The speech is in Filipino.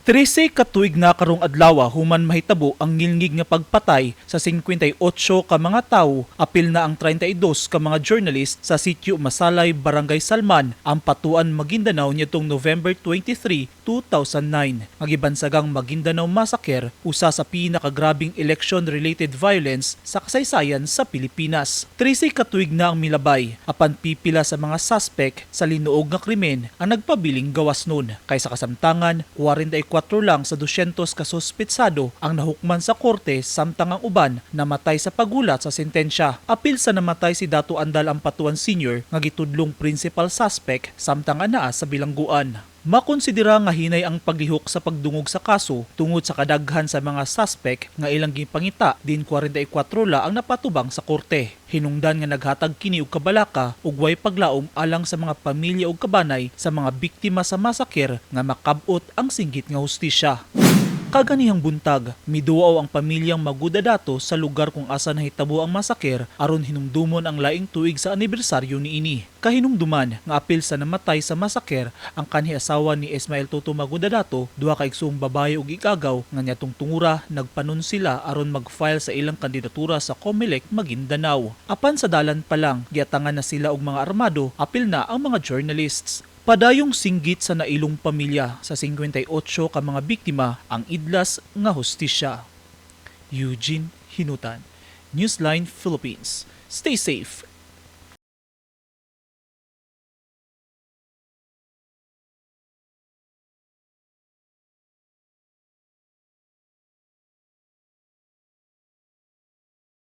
13 katuig na karong adlaw human mahitabo ang ngilngig nga pagpatay sa 58 ka mga tawo, apil na ang 32 ka mga journalist sa sitio Masalay, Barangay Salman, Ampatuan, Maguindanao nitong November 23, 2009. Magibansagang Maguindanao Massacre, usa sa pinakagrabing election-related violence sa kasaysayan sa Pilipinas. 13 katuig na ang milabay, apan pipila sa mga suspect sa linuog nga krimen ang nagpabiling gawas nun. Kaysa kasamtangan, 44 lang sa 200 kasuspitsado ang nahukman sa korte, samtang ang uban namatay sa pagulat sa sentensya. Apil sa namatay si Dato Andal Ampatuan Sr. nga gitudlong principal suspect, samtang anaa sa bilangguan. Makonsidera nga hinay ang paglihok sa pagdungog sa kaso tungod sa kadaghan sa mga suspect nga ilang gipangita, din 44 la ang napatubang sa korte. Hinungdan nga naghatag kini og kabalaka ug way paglaom alang sa mga pamilya ug kabanay sa mga biktima sa massacre nga makab-ot ang singgit nga hustisya. Kaganihang buntag, miduaw ang pamilyang Magudadato sa lugar kung asa nahitabo ang massacre aron hinumdumon ang laing tuig sa anibersaryo niini. Kahinumduman nga apil sa namatay sa massacre ang kanhi asawa ni Ismael Toto Magudadato, duha ka igsoong babae ug igagaw nga niyatong tungura nagpanon sila aron mag-file sa ilang kandidatura sa COMELEC Maguindanao. Apan sa dalan pa lang giatangan na sila og mga armado, apil na ang mga journalists. Padayong singgit sa nailong pamilya sa 58 ka mga biktima ang idlas nga hustisya. Eugene Hinutan, Newsline Philippines. Stay safe